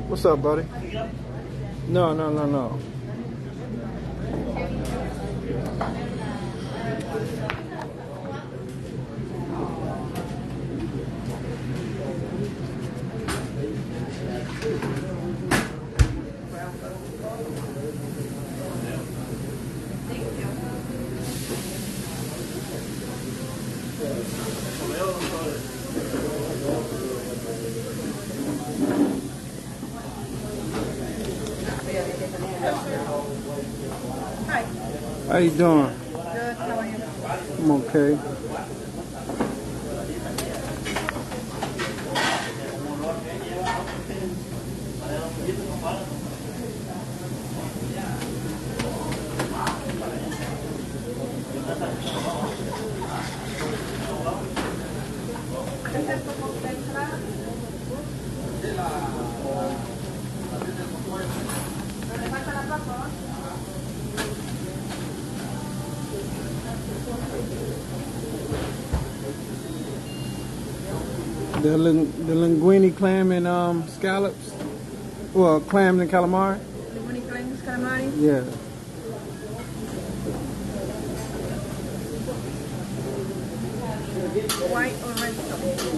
What's up, buddy? No. Hi. How you doing? Good. How are you? I'm okay. The linguine clam and scallops? Well, clams and calamari? Linguine clams, calamari? Yeah. White or red sauce?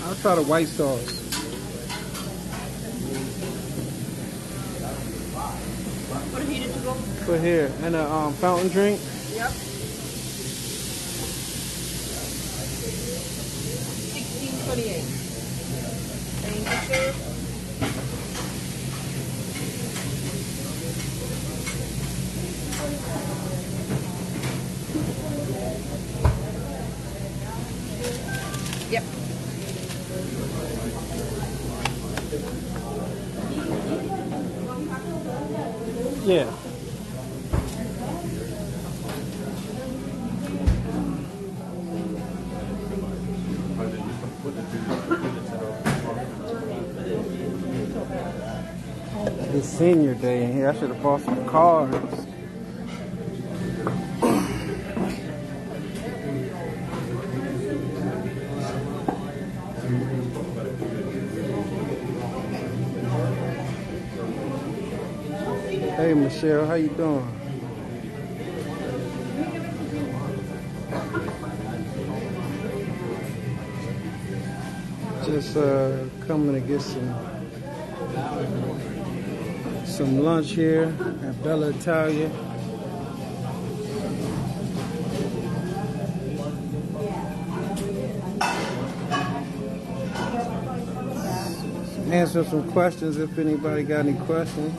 I'll try the white sauce. What heated to go? Put here. And a fountain drink? Yep. 16.28. Thank you, sir. Yep. Yeah. It's senior day in here. I should have bought some cards. Hey Michelle, how you doing? Just coming to get some lunch here at Bella Italia. Answer some questions if anybody got any questions.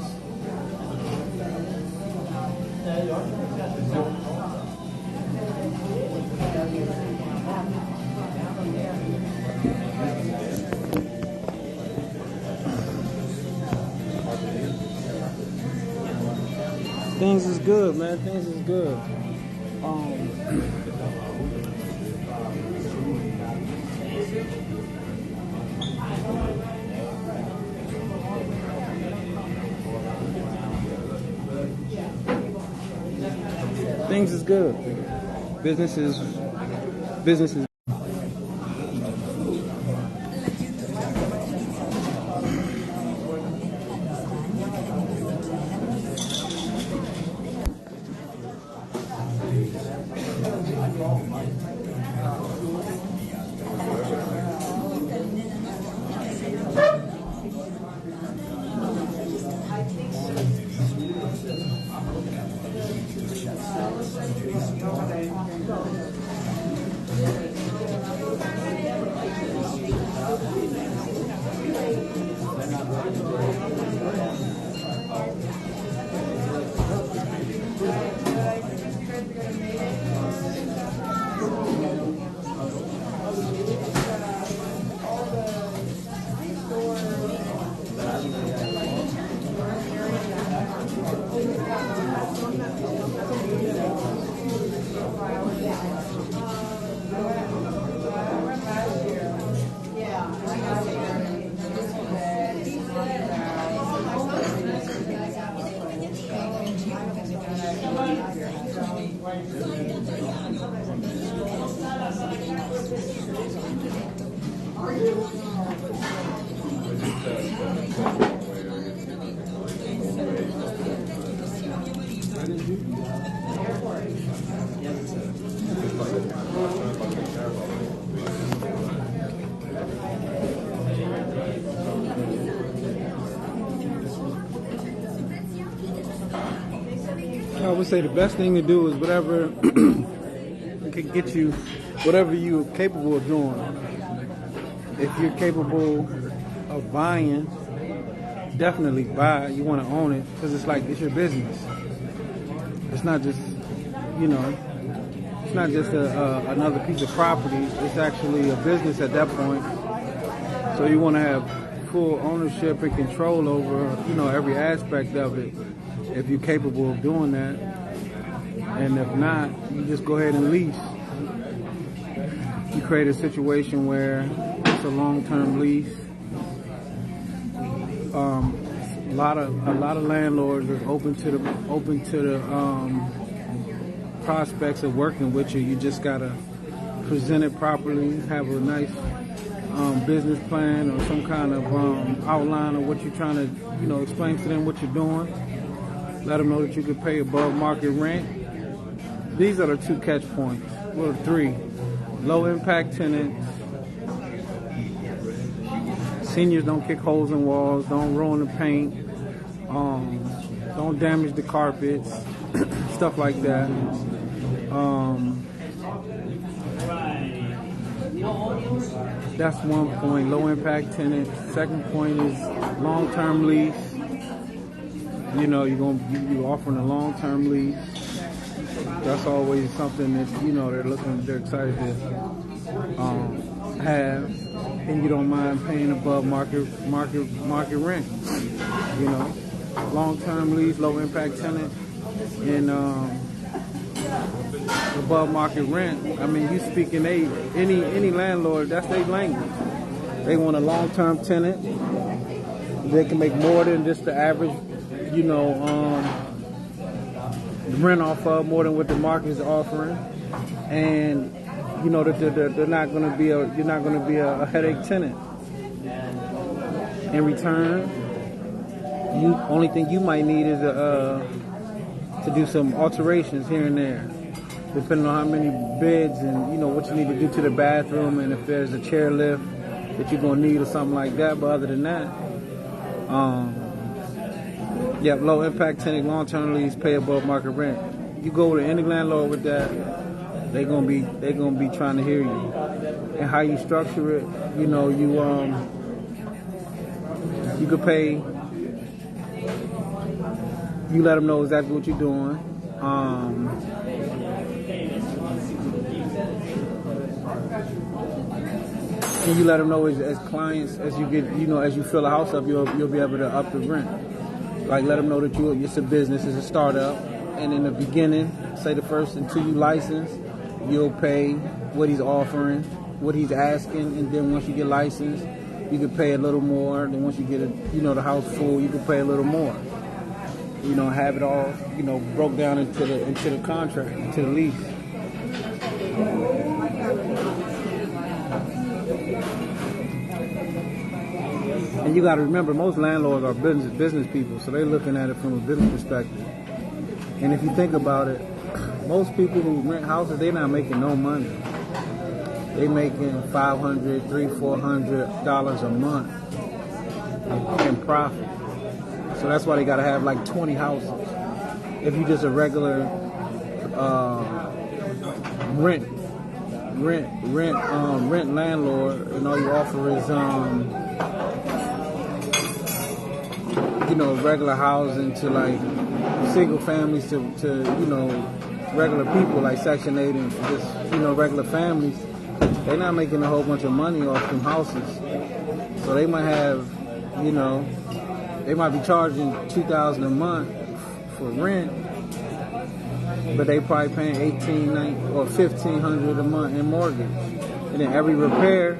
Things is good, man. Things is good. Things is good. Business is. I would say the best thing to do is whatever can get you, whatever you're capable of doing. If you're capable of buying, definitely buy. You want to own it because it's like it's your business. It's not just, you know, it's not just another piece of property. It's actually a business at that point. So you want to have full ownership and control over, you know, every aspect of it. If you're capable of doing that, and if not, you just go ahead and lease. You create a situation where it's a long-term lease. A lot of landlords are open to the prospects of working with you. You just gotta present it properly, have a nice business plan or some kind of outline of what you're trying to, you know, explain to them what you're doing. Let them know that you can pay above market rent. These are the two catch points. Well, three. Low impact tenants. Seniors don't kick holes in walls. Don't ruin the paint. Don't damage the carpets. Stuff like that. That's one point. Low impact tenant. Second point is long-term lease. You know, you're offering a long-term lease. That's always something that, you know, they're excited to have, and you don't mind paying above market rent. You know, long-term lease, low-impact tenant, and above market rent. I mean, you speaking any landlord, that's their language. They want a long-term tenant. They can make more than just the average, you know, rent off of, more than what the market is offering, and you know that they're not going to be you're not going to be a headache tenant. In return, only thing you might need is to do some alterations here and there, depending on how many beds and, you know, what you need to do to the bathroom, and if there's a chair lift that you're going to need or something like that. But other than that, yeah, low impact tenant, long-term lease, pay above market rent. You go to any landlord with that, they're gonna be trying to hear you. And how you structure it, you know, you could pay. You let them know exactly what you're doing. And you let them know as clients, as you get, you know, as you fill the house up, you'll be able to up the rent. Like, let them know that it's a business, it's a startup, and in the beginning, say the first until you license, you'll pay what he's offering, what he's asking, and then once you get licensed, you can pay a little more. Then once you get the house full, you can pay a little more. You know, have it all, you know, broke down into the contract, into the lease. And you got to remember, most landlords are business people, so they're looking at it from a business perspective. And if you think about it, most people who rent houses, they're not making no money. They're making $500, $300, $400 a month in profit. So that's why they got to have like 20 houses. If you just a regular rent landlord, and all you offer is regular housing to like single families to regular people like Section 8 and just regular families. They're not making a whole bunch of money off them houses, so they might have they might be charging $2,000 a month for rent, but they probably paying $1,800 or $1,500 a month in mortgage, and then every repair.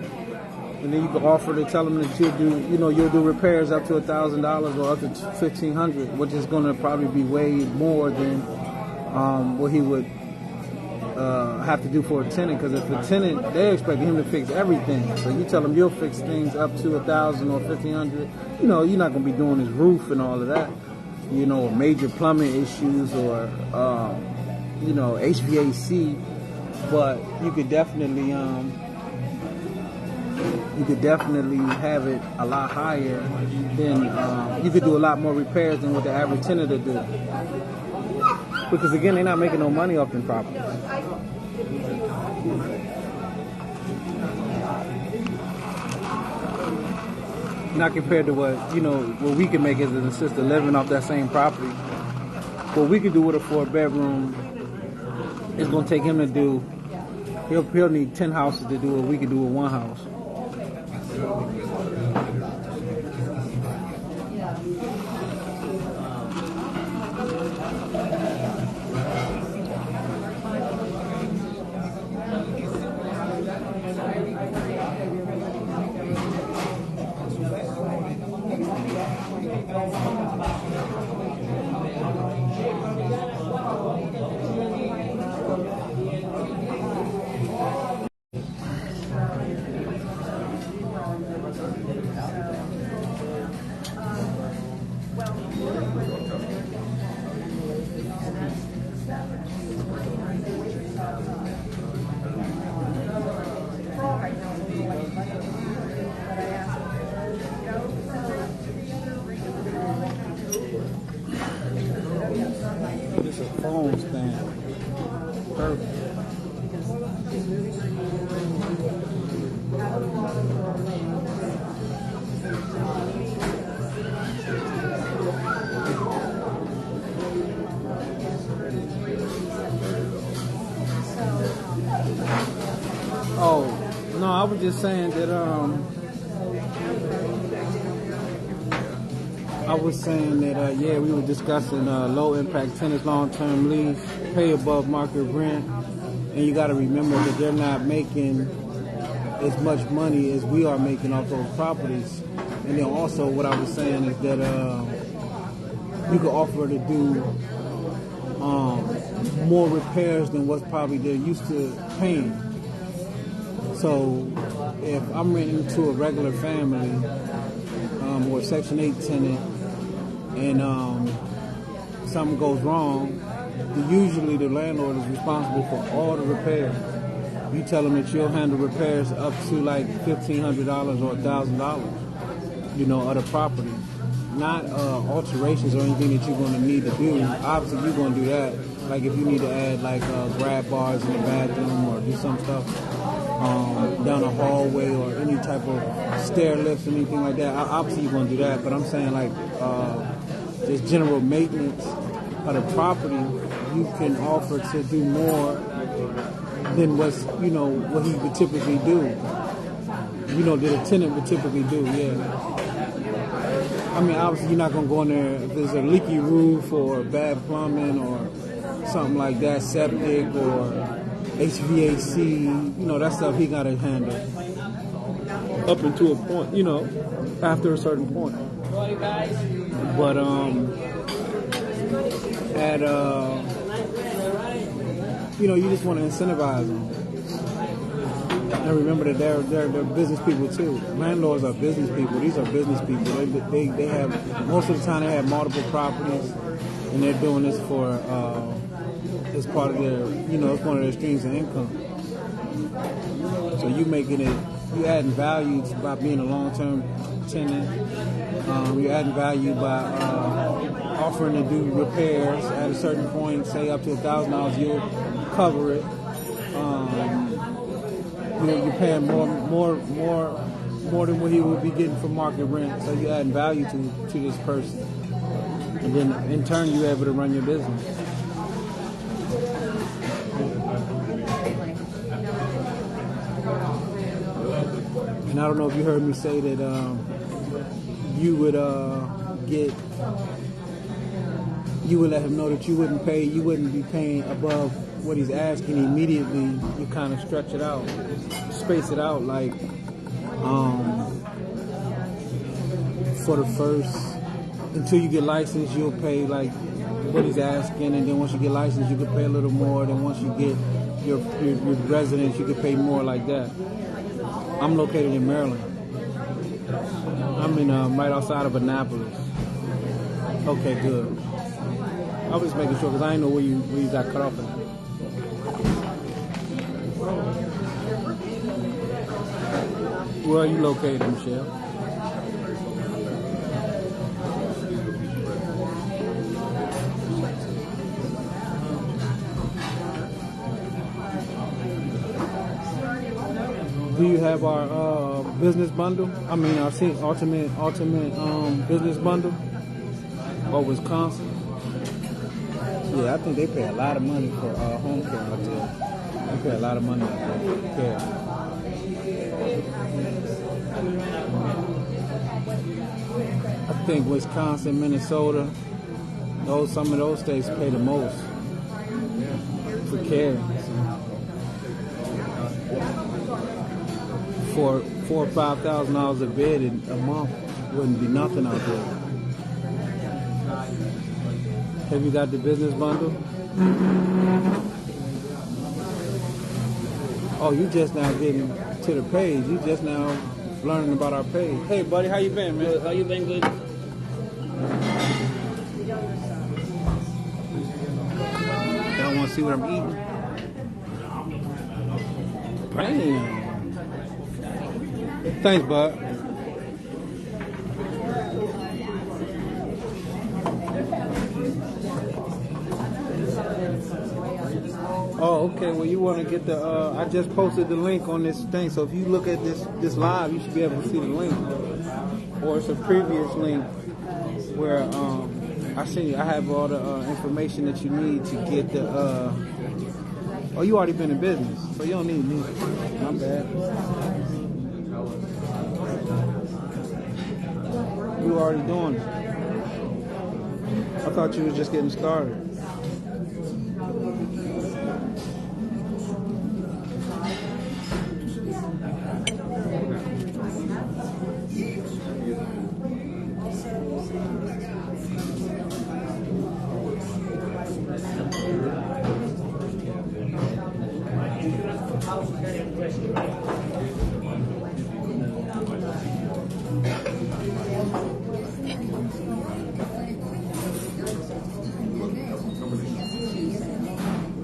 And then you can offer to tell them that you'll do repairs up to $1,000 or up to $1,500, which is going to probably be way more than what he would have to do for a tenant. Because if a tenant, they're expecting him to fix everything. So you tell them you'll fix things up to $1,000 or $1,500. You're not going to be doing his roof and all of that. Or major plumbing issues or HVAC. But you could definitely have it a lot higher than you could do a lot more repairs than what the average tenant would do. Because again, they're not making no money off them properties. Not compared to what we can make as an assisted living off that same property. What we could do with a 4-bedroom is going to take him to do. He'll need 10 houses to do what we could do with one house. It's a phone stand. Perfect. Oh, no, I was just saying that yeah, we were discussing low impact tenants, long-term lease, pay above market rent, and you got to remember that they're not making as much money as we are making off those properties. And then also what I was saying is that you could offer to do more repairs than what's probably they're used to paying. So if I'm renting to a regular family or a Section 8 tenant and something goes wrong, usually the landlord is responsible for all the repairs. You tell them that you'll handle repairs up to like $1,500 or $1,000, of the property. Not alterations or anything that you're going to need to do. Obviously, you're going to do that. Like if you need to add like grab bars in the bathroom or do some stuff down a hallway or any type of stair lifts or anything like that. Obviously, you're going to do that. But I'm saying like just general maintenance of the property, you can offer to do more than what's what he would typically do. That a tenant would typically do. Yeah. I mean, obviously, you're not going to go in there if there's a leaky roof or bad plumbing or something like that, septic or HVAC, that stuff he got to handle up until a point, after a certain point. But you just want to incentivize them. And remember that they're business people too. Landlords are business people. These are business people. They have, most of the time they have multiple properties, and they're doing this for as part of their, it's one of their streams of income. So you adding value by being a long-term tenant. You're adding value by offering to do repairs at a certain point, say up to $1,000, you'll cover it. You're paying more than what he would be getting for market rent, so you're adding value to this person. And then in turn, you're able to run your business. And I don't know if you heard me say that you would let him know that you wouldn't be paying above what he's asking. Immediately, you kind of stretch it out, space it out, like for the first, until you get licensed, you'll pay like what he's asking, and then once you get licensed, you can pay a little more. Then once you get your residence, you can pay more, like that. I'm located in Maryland. I'm in right outside of Annapolis. Okay, good. I was just making sure because I didn't know where you got cut off at. Where are you located, Michelle? Do you have our business bundle? I mean, our ultimate business bundle? Or Wisconsin? Yeah, I think they pay a lot of money for home care out there. They pay a lot of money out there for care. I think Wisconsin, Minnesota, some of those states pay the most for care. For $4,000 or $5,000 a bed in a month wouldn't be nothing out there. Have you got the business bundle? Oh, you just now getting to the page. You just now learning about our page. Hey, buddy, how you been, man? Good. How you been? Good. Y'all want to see what I'm eating? Bam. Thanks, bud. Oh, okay. Well, you want to get the? I just posted the link on this thing. So if you look at this live, you should be able to see the link. Or it's a previous link where I have all the information that you need to get the. Oh, you already been in business, so you don't need me. My bad. You already doing it. I thought you was just getting started.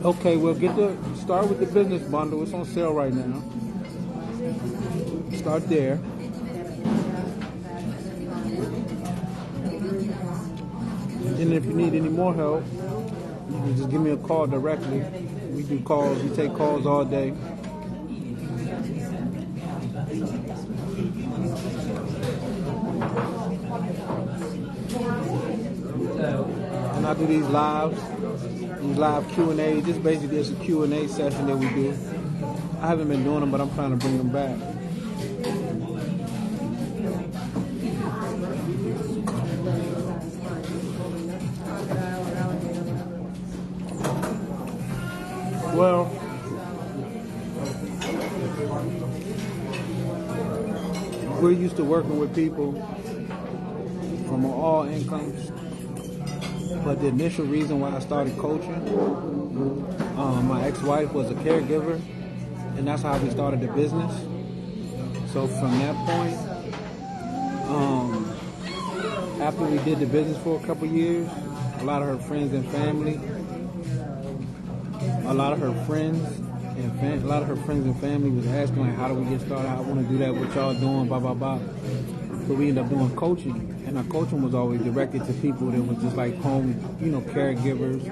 Okay, well, start with the business bundle. It's on sale right now. Start there. And if you need any more help, you can just give me a call directly. We do calls. We take calls all day. And I do these live Q&A. This basically is a Q&A session that we do. I haven't been doing them, but I'm trying to bring them back. Well, we're used to working with people from all incomes. But the initial reason why I started coaching, my ex-wife was a caregiver, and that's how we started the business. So from that point, after we did the business for a couple years, a lot of her friends and family was asking, like, how do we get started? I want to do that, what y'all doing, blah, blah, blah. So we ended up doing coaching. And our coaching was always directed to people that was just like home, caregivers,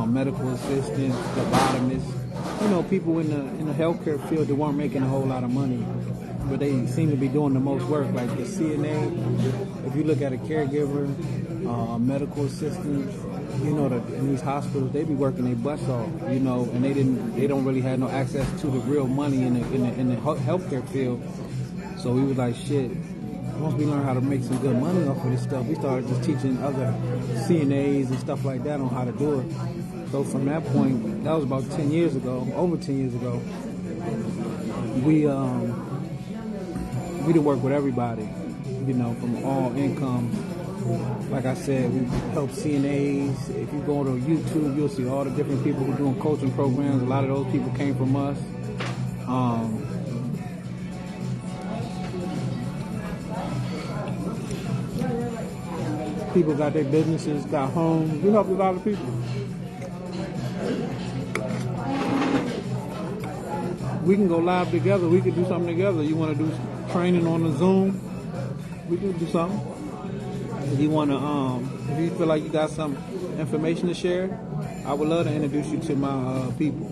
medical assistants, phlebotomists, people in the healthcare field that weren't making a whole lot of money. but they seem to be doing the most work. Like the CNA, if you look at a caregiver, medical assistant, in these hospitals, they be working their butts off, and they don't really have no access to the real money in the healthcare field. So we was like, shit. Once we learn how to make some good money off of this stuff, we started just teaching other CNAs and stuff like that on how to do it. So from that point, that was about 10 years ago, over 10 years ago, we did work with everybody, from all income. Like I said, we help CNAs. If you go to YouTube, you'll see all the different people who are doing coaching programs. A lot of those people came from us. People got their businesses, got homes. We helped a lot of people. We can go live together. We could do something together. You want to do training on the Zoom? We can do something. If you want to, if you feel like you got some information to share, I would love to introduce you to my people.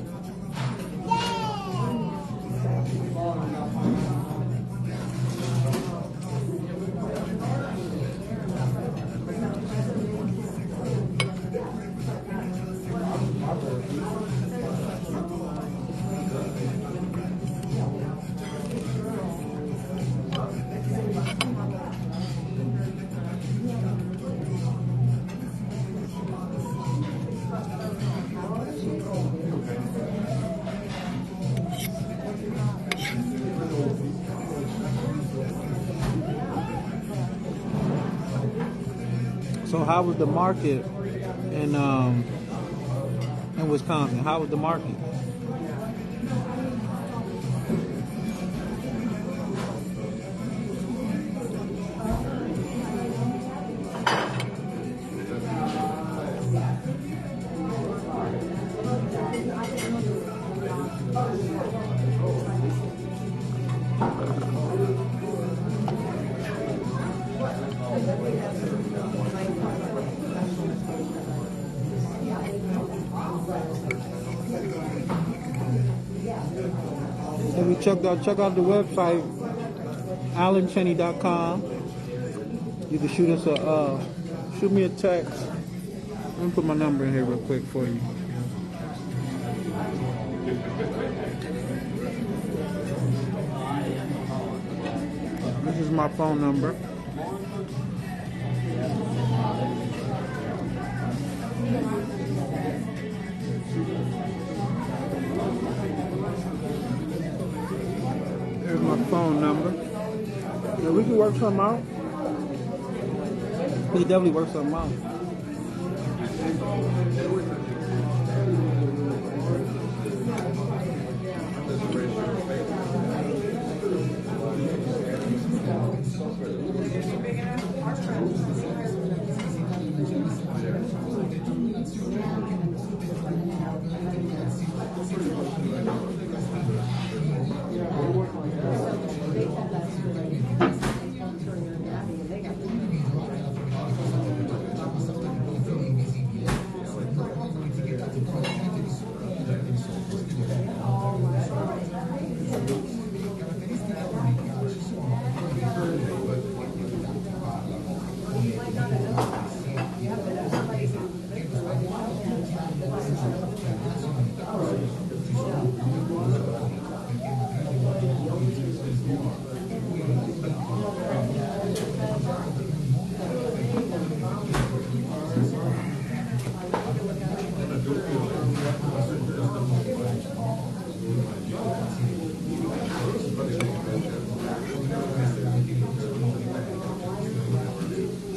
So how was the market in Wisconsin? How was the market? If you check out the website, AlanCheney.com. You can shoot me a text. Let me put my number in here real quick for you. This is my phone number. Here's my phone number. Yeah, we can work something out. We can definitely work something out.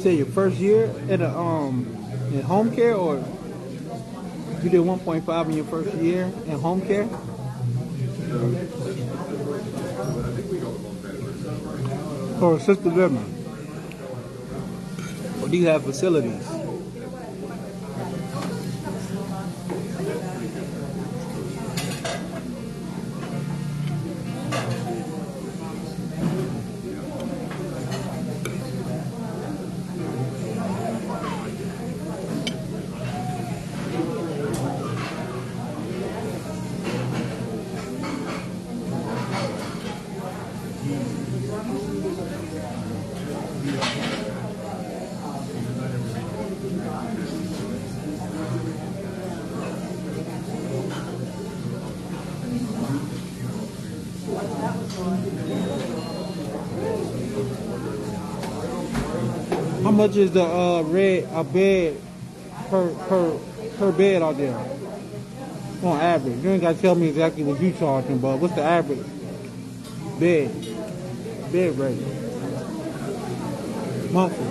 Say your first year at in home care, or you did 1.5 in your first year in home care? Or assisted living? Or do you have facilities? How much is the a bed per bed out there on average? You ain't gotta tell me exactly what you charging, but what's the average bed rate monthly?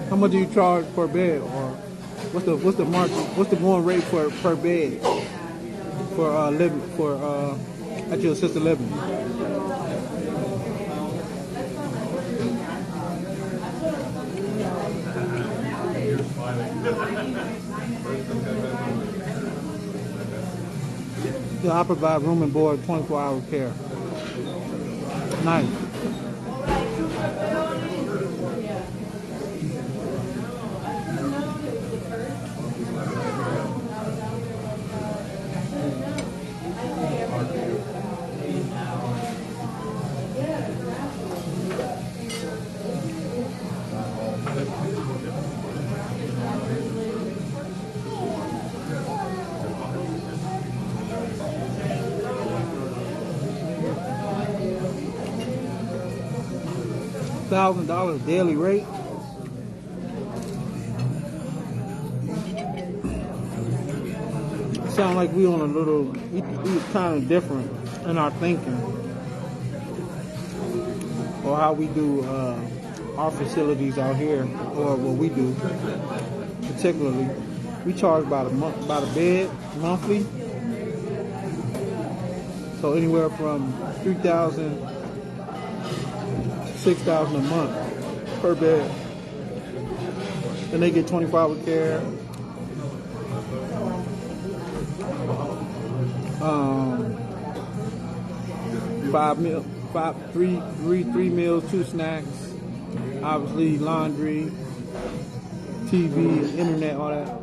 How much do you charge per bed, or what's the market? What's the going rate for per bed for living for at your assisted living? Yeah, I provide room and board, 24-hour care. Nice. $1,000 daily rate. Sound like we on a little, we kind of different in our thinking, or how we do our facilities out here, or what we do particularly. We charge by the bed monthly, so anywhere from $3,000 $6,000 a month per bed. Then they get 24-hour care. 3 meals, 2 snacks, obviously laundry, TV, internet, all that.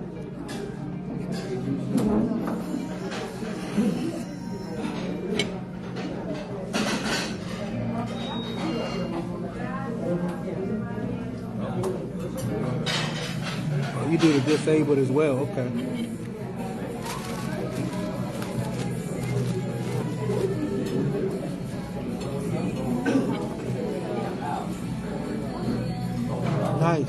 You do the disabled as well, okay. Nice.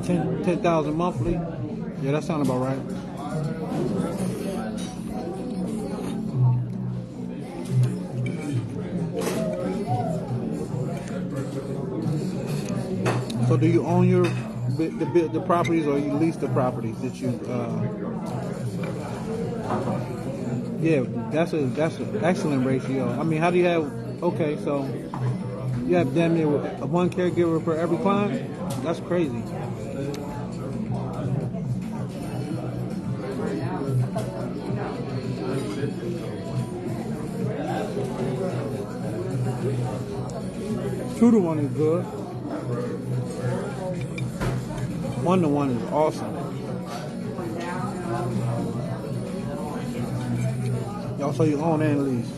$10,000 monthly. Yeah, that sounds about right. So do you own the properties, or you lease the properties that you? Yeah, that's an excellent ratio. I mean, how do you have? Okay, so you have damn near one caregiver per every client. That's crazy. Two to one is good. 1-to-1 is awesome. Also, you own and lease.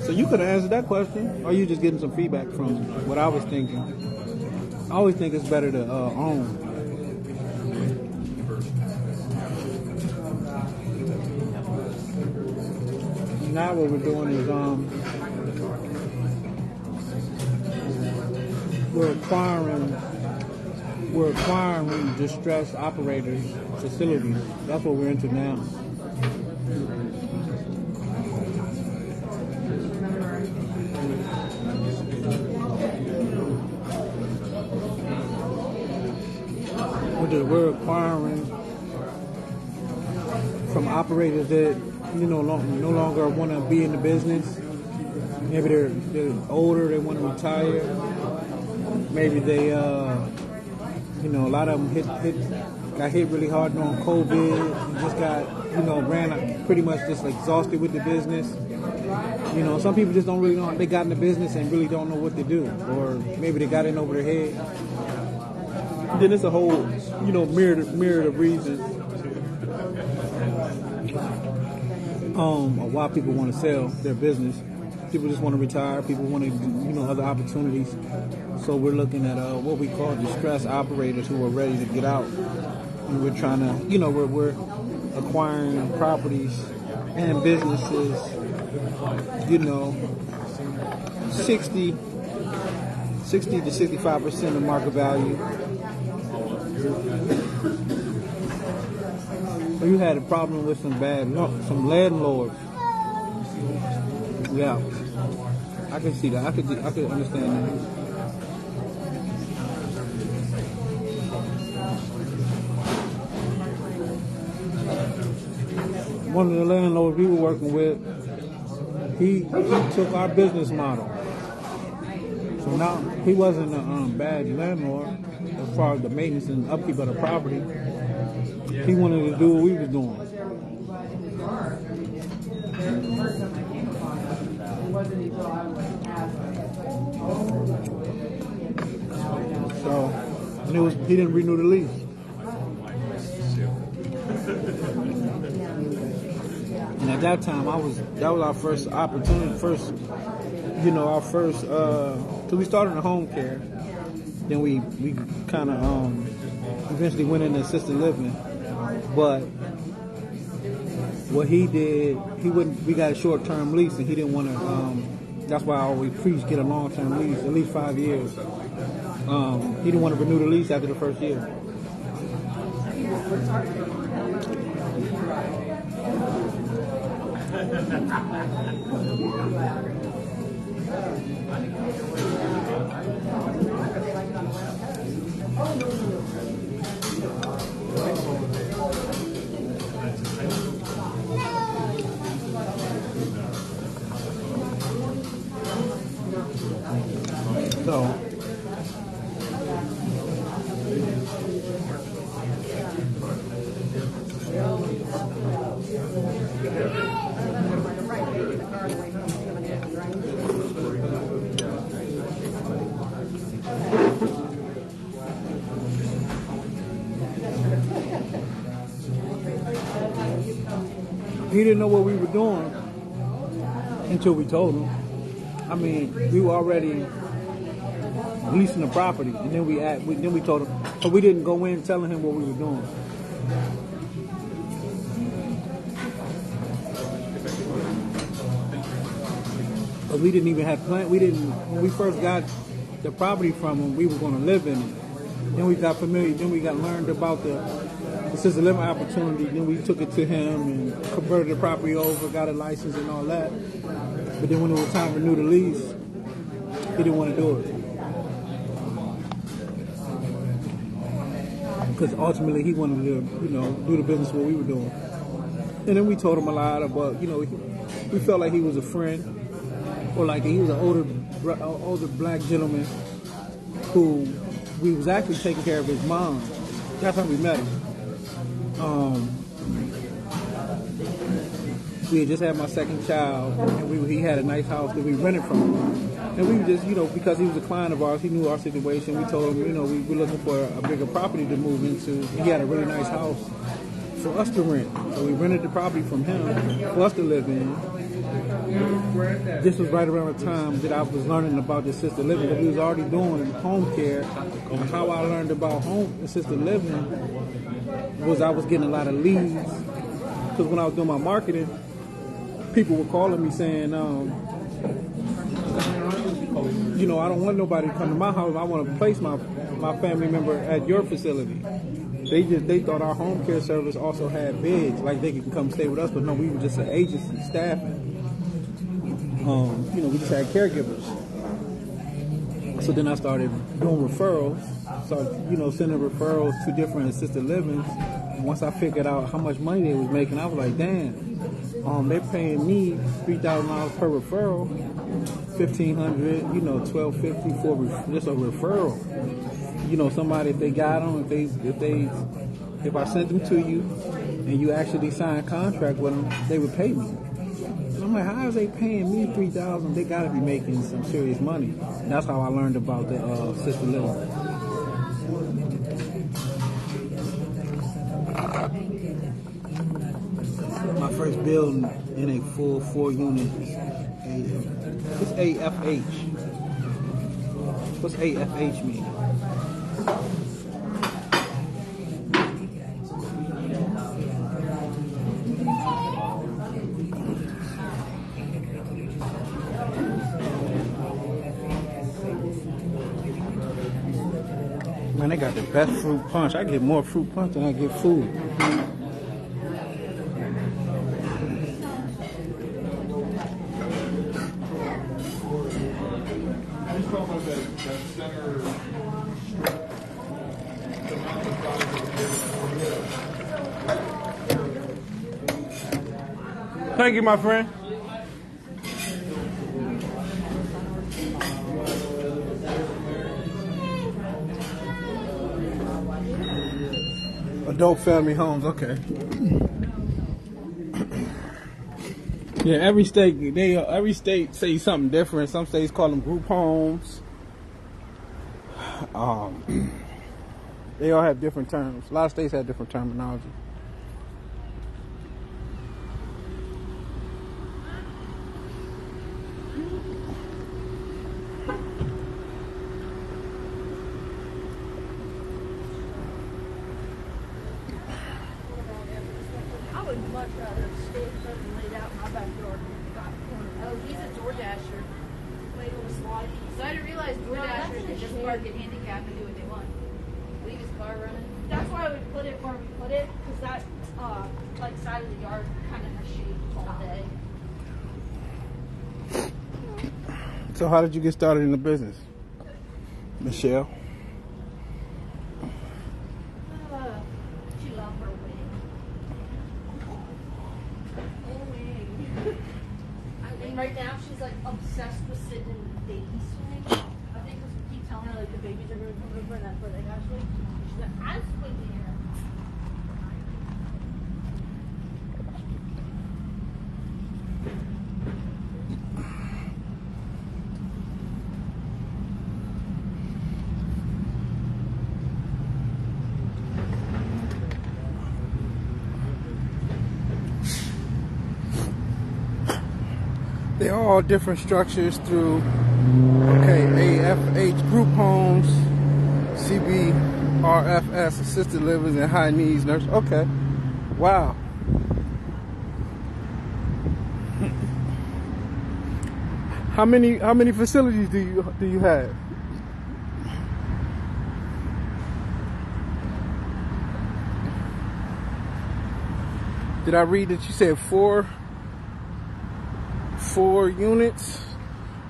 So you could have answered that question, or you just getting some feedback from what I was thinking. I always think it's better to own. Now what we're doing is we're acquiring distressed operators facilities. That's what we're into now. We're acquiring from operators that no longer want to be in the business. Maybe they're older, they want to retire. Maybe they a lot of them got hit really hard during COVID. Just got ran pretty much just exhausted with the business. You know, some people just don't really know. They got in the business and really don't know what to do, or maybe they got in over their head. Then it's a whole, myriad of reasons of why people want to sell their business. People just want to retire. People want to, other opportunities. So we're looking at what we call distressed operators who are ready to get out. And we're trying to, we're acquiring properties and businesses, 60 to 65% of market value. You had a problem with some landlords. Yeah, I can see that. I could understand that. One of the landlords we were working with, he took our business model. So now he wasn't a bad landlord as far as the maintenance and upkeep of the property. He wanted to do what we was doing. So, and he didn't renew the lease. And at that time, that was our first opportunity, because we started in home care. Then we kind of eventually went into assisted living. But what he did, we got a short-term lease, and he didn't want to, that's why I always preach get a long-term lease, at least 5 years. He didn't want to renew the lease after the first year. So, he didn't know what we were doing until we told him. I mean, we were already leasing the property, and then we told him. So we didn't go in telling him what we were doing. But we didn't even have plan. When we first got the property from him, we were going to live in it. Then we got familiar. Then we learned about the assisted living opportunity. Then we took it to him and converted the property over, got a license and all that. But then when it was time to renew the lease, he didn't want to do it. Because ultimately he wanted to, do the business what we were doing. And then we told him a lot about, we felt like he was a friend, or like he was an older black gentleman who we was actually taking care of his mom. That's how we met him. We had just had my second child, and he had a nice house that we rented from him. And we just, because he was a client of ours, he knew our situation. We told him, we were looking for a bigger property to move into. He had a really nice house for us to rent. So we rented the property from him for us to live in. This was right around the time that I was learning about the assisted living, because we was already doing home care. And how I learned about assisted living was I was getting a lot of leads. Because when I was doing my marketing, people were calling me saying, I don't want nobody to come to my house. I want to place my family member at your facility. They thought our home care service also had beds, like they could come stay with us, but no, we were just an agency staffing. We just had caregivers. So then I started doing referrals. Sending referrals to different assisted livings. And once I figured out how much money they was making, I was like, damn, they're paying me $3,000 per referral, $1,500, $1,250 for just a referral. Somebody, if they got them, if I sent them to you and you actually signed a contract with them, they would pay me. And I'm like, how is they paying me $3,000? They gotta be making some serious money. And that's how I learned about the Sister Living. My first building in a full 4-unit. What's AFH? What's AFH mean? Man, they got the best fruit punch. I get more fruit punch than I get food. Thank you, my friend. Adult family homes, okay. Yeah, every state say something different. Some states call them group homes. They all have different terms. A lot of states have different terminology. I would much rather stay something laid out in my backyard. Oh, he's a DoorDasher. Wait, it was slide. So I didn't realize DoorDashers can just park at handicap and do what they want. Leave his car running. That's why we put it where we put it, because that like side of the yard kind of has shade all day. So how did you get started in the business, Michelle? She loved her wig. Oh, wig. And right now she's like obsessed with sitting in the baby swing. I think because we keep telling her like the babies are going to come over and that's where they actually. She's like, I'm swinging here. They're all different structures through, AFH group homes, CBRFS assisted living and high needs nurse. Okay, wow. How many facilities do you have? Did I read that you said four units,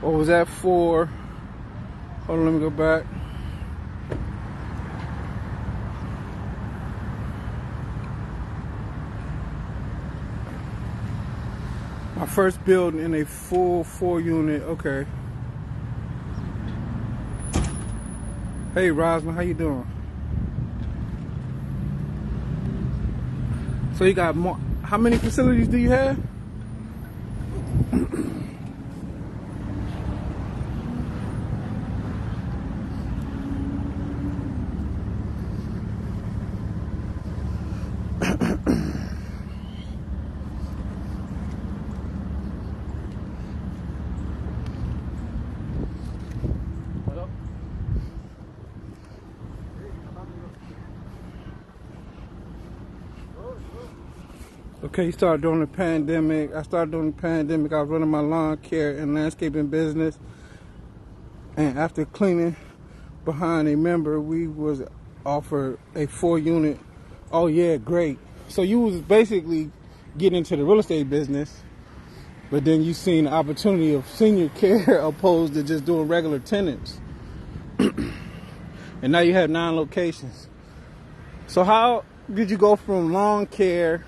or was that 4? Hold on, let me go back. My first building in a full 4-unit. Okay. Hey, Rosman, how you doing? So you got more. How many facilities do you have? Okay, you started during the pandemic. I started during the pandemic. I was running my lawn care and landscaping business. And after cleaning behind a member, we was offered a 4-unit. Oh yeah, great. So you was basically getting into the real estate business, but then you seen the opportunity of senior care opposed to just doing regular tenants. And now you have 9 locations. So how did you go from lawn care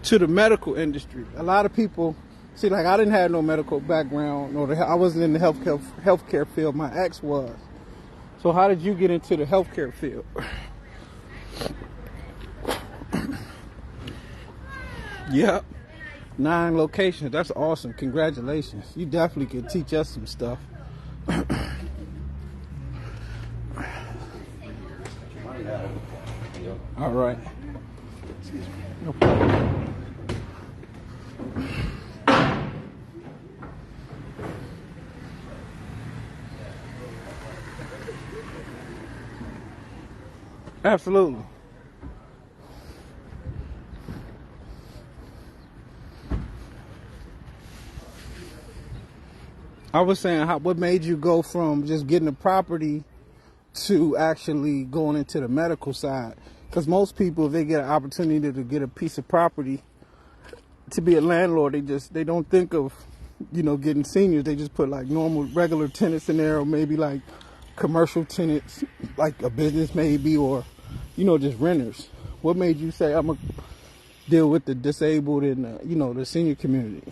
to the medical industry? A lot of people see, like, I didn't have no medical background, or I wasn't in the healthcare field. My ex was. So how did you get into the healthcare field? Yep. 9 locations. That's awesome. Congratulations. You definitely could teach us some stuff. All right. No problem. Absolutely. I was saying, what made you go from just getting a property to actually going into the medical side? Because most people, if they get an opportunity to get a piece of property to be a landlord, they don't think of, getting seniors. They just put like normal, regular tenants in there, or maybe like commercial tenants, like a business maybe, or, just renters. What made you say, I'm going to deal with the disabled and, the senior community?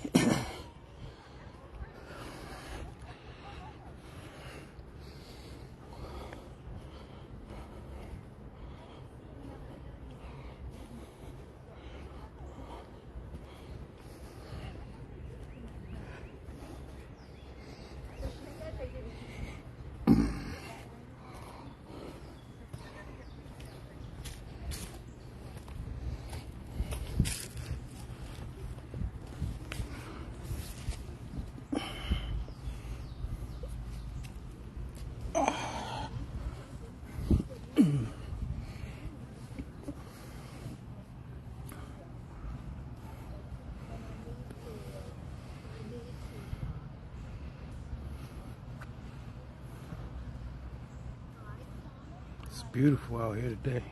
It's beautiful out here today.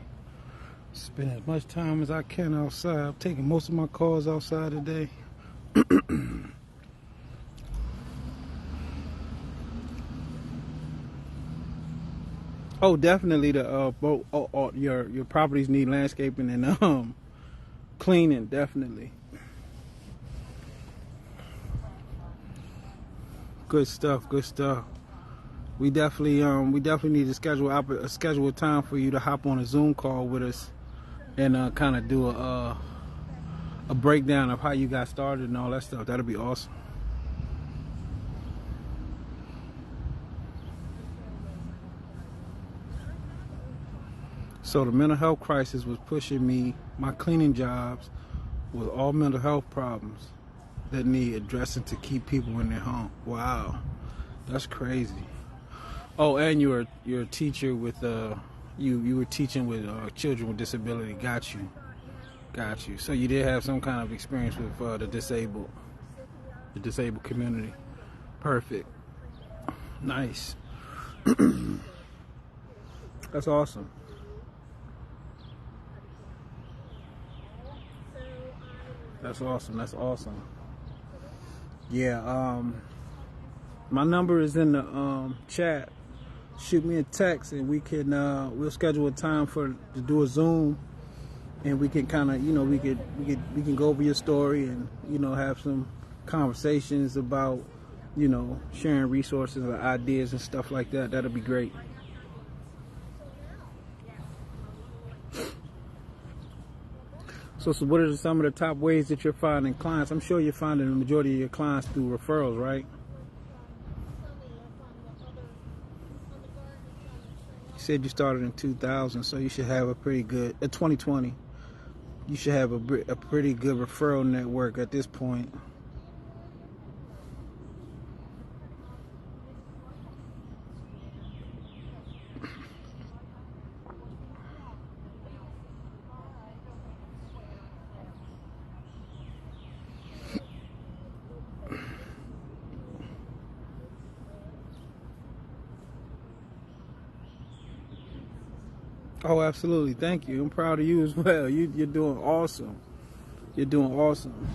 Spend as much time as I can outside. I'm taking most of my calls outside today. Oh, definitely the your properties need landscaping and cleaning, definitely. Good stuff, good stuff. We definitely need to schedule a time for you to hop on a Zoom call with us and kind of do a breakdown of how you got started and all that stuff. That'll be awesome. So the mental health crisis was pushing me. My cleaning jobs was all mental health problems that need addressing to keep people in their home. Wow, that's crazy. Oh, and you're a teacher with you were teaching with children with disability. Got you. So you did have some kind of experience with the disabled community. Perfect. Nice. That's awesome. That's awesome. Yeah. My number is in the chat. Shoot me a text and we can we'll schedule a time to do a Zoom, and we can kind of we can go over your story and have some conversations about sharing resources and ideas and stuff like that. That'll be great. So what are some of the top ways that you're finding clients? I'm sure you're finding the majority of your clients through referrals, right? You said you started in 2000, so you should have a pretty good, 2020, you should have a pretty good referral network at this point. Oh, absolutely. Thank you. I'm proud of you as well. You're doing awesome. You're doing awesome.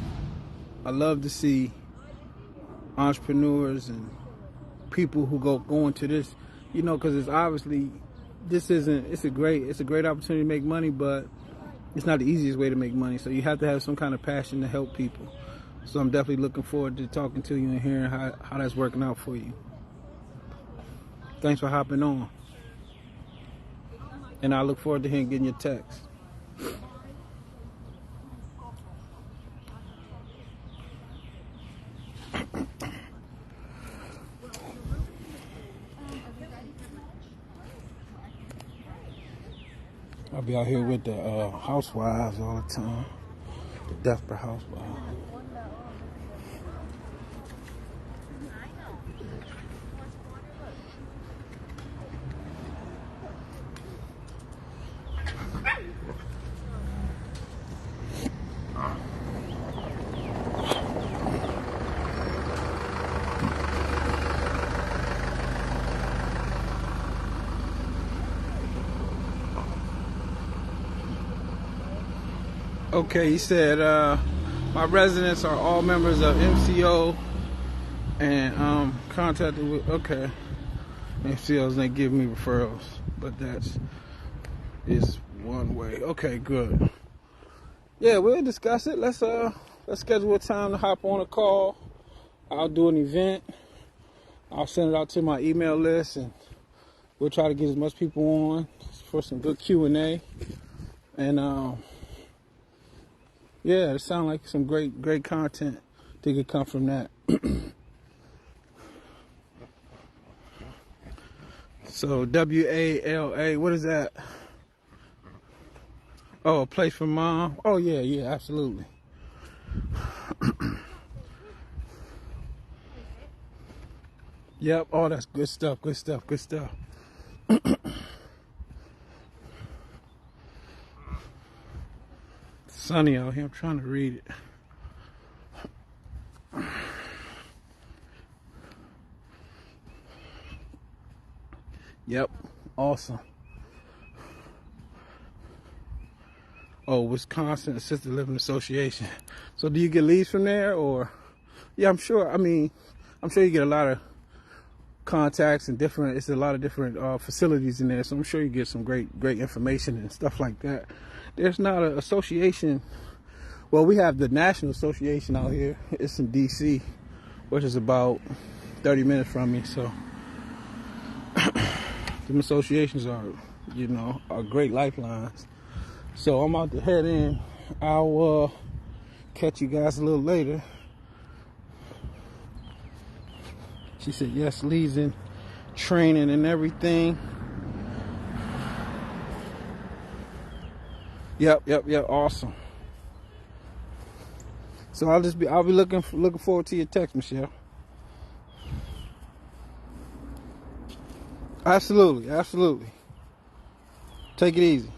I love to see entrepreneurs and people who go into this, because it's obviously it's a great opportunity to make money, but it's not the easiest way to make money. So you have to have some kind of passion to help people. So I'm definitely looking forward to talking to you and hearing how that's working out for you. Thanks for hopping on. And I look forward to getting your text. I'll be out here with the housewives all the time. The desperate housewives. Okay, he said, my residents are all members of MCO and contacted with, okay. MCOs, they give me referrals, but that's is one way. Okay, good. Yeah, we'll discuss it. Let's schedule a time to hop on a call. I'll do an event. I'll send it out to my email list, and we'll try to get as much people on for some good Q&A. And yeah, it sounds like some great content that could come from that. So WALA, what is that? Oh, a place for mom. Oh yeah, absolutely. Yep. Oh, that's good stuff. Sunny out here. I'm trying to read it. Yep. Awesome. Oh, Wisconsin Assisted Living Association. So do you get leads from there, or? Yeah, I'm sure. I mean, I'm sure you get a lot of contacts and it's a lot of different facilities in there. So I'm sure you get some great information and stuff like that. There's not an association. Well, we have the National Association out here. It's in DC, which is about 30 minutes from me. So the associations are great lifelines. So I'm about to head in. I'll catch you guys a little later. She said yes, leads in training and everything. Yep, awesome. So I'll be looking forward to your text, Michelle. Absolutely. Take it easy.